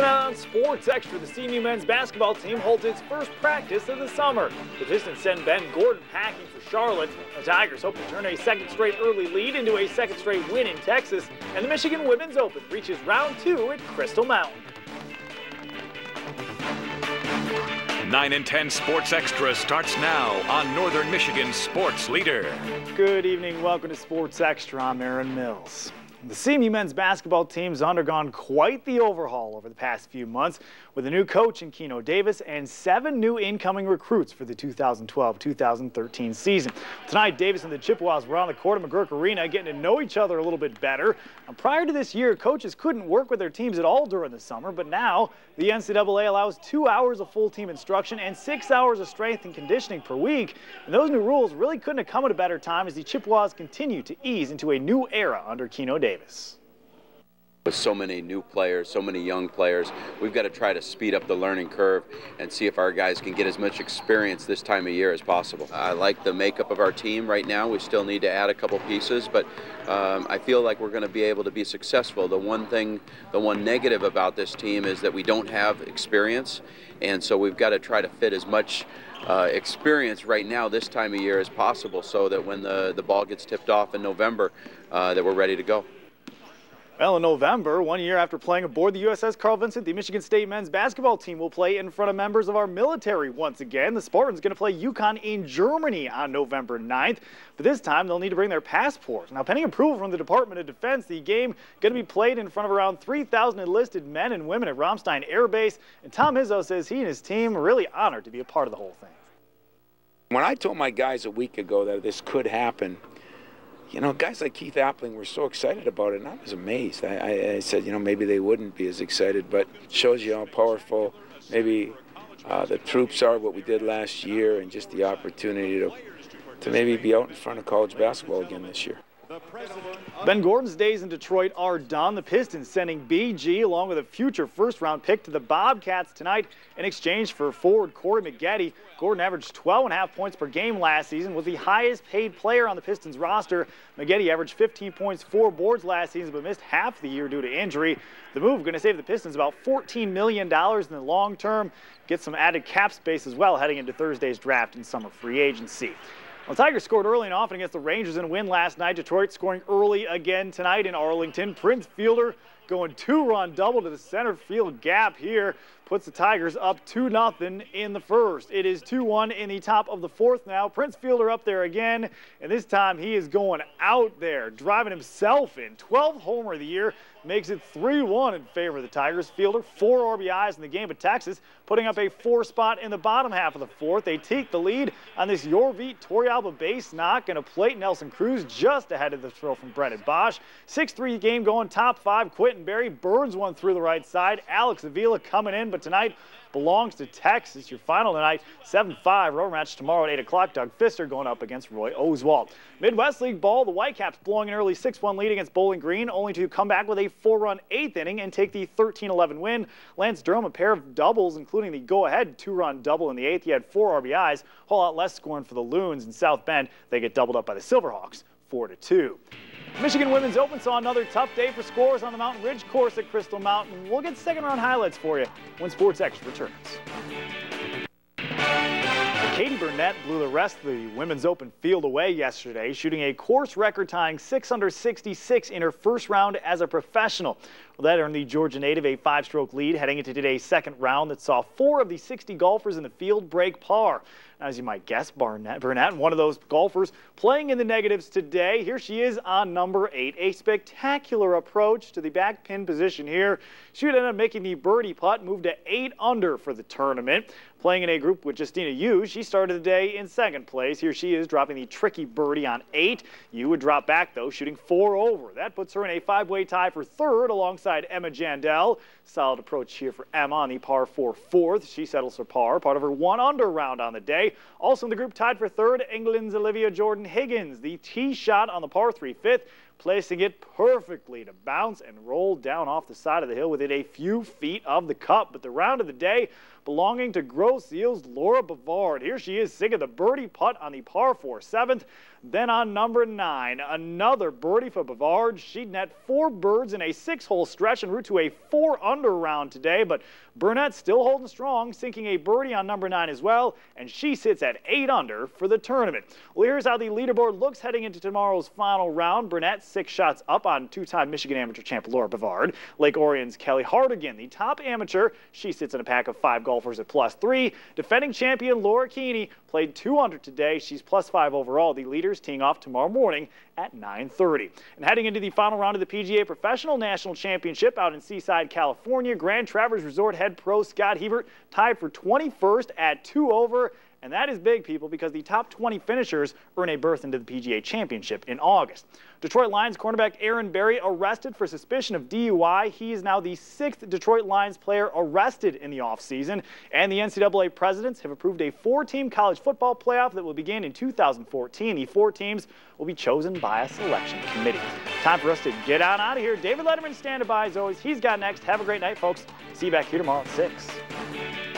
Tonight on Sports Extra, the CMU men's basketball team holds its first practice of the summer. The Pistons send Ben Gordon packing for Charlotte. The Tigers hope to turn a second straight early lead into a second straight win in Texas. And the Michigan Women's Open reaches round 2 at Crystal Mountain. 9 and 10 Sports Extra starts now on Northern Michigan's sports leader. Good evening. Welcome to Sports Extra. I'm Aaron Mills. The CMU men's basketball team's undergone quite the overhaul over the past few months with a new coach in Keno Davis and 7 new incoming recruits for the 2012-2013 season. Tonight, Davis and the Chippewas were on the court at McGurk Arena getting to know each other a little bit better. Now, prior to this year, coaches couldn't work with their teams at all during the summer, but now the NCAA allows 2 hours of full team instruction and 6 hours of strength and conditioning per week. And those new rules really couldn't have come at a better time as the Chippewas continue to ease into a new era under Keno Davis. With so many new players, so many young players, we've got to try to speed up the learning curve and see if our guys can get as much experience this time of year as possible. I like the makeup of our team right now. We still need to add a couple pieces, but I feel like we're going to be able to be successful. The one negative about this team is that we don't have experience, and so we've got to try to fit as much experience right now this time of year as possible so that when the ball gets tipped off in November, that we're ready to go. Well, in November, 1 year after playing aboard the USS Carl Vinson, the Michigan State men's basketball team will play in front of members of our military once again. The Spartans going to play UConn in Germany on November 9th, but this time they'll need to bring their passports. Now, pending approval from the Department of Defense, the game going to be played in front of around 3,000 enlisted men and women at Ramstein Air Base, and Tom Izzo says he and his team are really honored to be a part of the whole thing. When I told my guys a week ago that this could happen, you know, guys like Keith Appling were so excited about it, and I was amazed. I said, you know, maybe they wouldn't be as excited, but it shows you how powerful maybe the troops are, what we did last year, and just the opportunity to maybe be out in front of college basketball again this year. Ben Gordon's days in Detroit are done. The Pistons sending BG along with a future first-round pick to the Bobcats tonight in exchange for forward Corey Maggette. Gordon averaged 12.5 points per game last season, was the highest-paid player on the Pistons roster. Maggette averaged 15 points, 4 boards last season, but missed half the year due to injury. The move going to save the Pistons about $14 million in the long term, get some added cap space as well heading into Thursday's draft and summer free agency. Well, the Tigers scored early and often against the Rangers in a win last night. Detroit scoring early again tonight in Arlington. Prince Fielder going 2-run double to the center field gap here. Puts the Tigers up 2-0 in the first. It is 2-1 in the top of the fourth now. Prince Fielder up there again, and this time he is going out there, driving himself in. 12th homer of the year, makes it 3-1 in favor of the Tigers. Fielder, 4 RBIs in the game at Texas, putting up a 4 spot in the bottom half of the fourth. They take the lead on this Yorvit Torrealba base knock, and a plate Nelson Cruz just ahead of the throw from Brennan Bosch. 6-3 game going, top 5. Quentin Berry burns one through the right side. Alex Avila coming in, but tonight belongs to Texas. Your final tonight, 7-5. Rubber match tomorrow at 8 o'clock. Doug Pfister going up against Roy Oswald. Midwest League ball, the Whitecaps blowing an early 6-1 lead against Bowling Green, only to come back with a 4-run 8th inning and take the 13-11 win. Lance Durham, a pair of doubles, including the go-ahead 2-run double in the 8th. He had 4 RBIs, a whole lot less scoring for the Loons. In South Bend, they get doubled up by the Silverhawks, 4-2. Michigan Women's Open saw another tough day for scores on the Mountain Ridge course at Crystal Mountain. We'll get second-round highlights for you when Sports Extra returns. Katie Burnett blew the rest of the Women's Open field away yesterday, shooting a course record-tying 6 under 66 in her first round as a professional. Well, that earned the Georgia native a 5-stroke lead heading into today's second round that saw 4 of the 60 golfers in the field break par. As you might guess, Burnett, one of those golfers, playing in the negatives today. Here she is on number 8. A spectacular approach to the back pin position here. She would end up making the birdie putt, moved to 8 under for the tournament. Playing in a group with Justina Yu, she started the day in second place. Here she is dropping the tricky birdie on 8. Yu would drop back, though, shooting 4 over. That puts her in a 5-way tie for third alongside Emma Jandel. Solid approach here for Emma on the par 4 fourth. She settles for par, part of her 1 under round on the day. Also in the group tied for third, England's Olivia Jordan-Higgins. The tee shot on the par 3 fifth, placing it perfectly to bounce and roll down off the side of the hill within a few feet of the cup. But the round of the day belonging to Grosse Ile's Laura Bavard. Here she is singing the birdie putt on the par 4 seventh. Then on number 9, another birdie for Bavard. She'd net 4 birds in a 6-hole stretch en route to a 4-under round today, but Burnett still holding strong, sinking a birdie on number 9 as well, and she sits at 8 under for the tournament. Well, here's how the leaderboard looks heading into tomorrow's final round. Burnett 6 shots up on 2-time Michigan amateur champ Laura Bavard. Lake Orion's Kelly Hardigan, the top amateur. She sits in a pack of 5 golfers at +3. Defending champion Laura Keeney played 2 under today. She's +5 overall. The leaders teeing off tomorrow morning at 9:30. And heading into the final round of the PGA Professional National Championship out in Seaside, California, Grand Traverse Resort head pro Scott Hebert tied for 21st at 2 over. And that is big, people, because the top 20 finishers earn a berth into the PGA Championship in August. Detroit Lions cornerback Aaron Berry arrested for suspicion of DUI. He is now the 6th Detroit Lions player arrested in the offseason. And the NCAA presidents have approved a 4-team college football playoff that will begin in 2014. The 4 teams will be chosen by a selection committee. Time for us to get on out of here. David Letterman standing by as always. He's got next. Have a great night, folks. See you back here tomorrow at 6.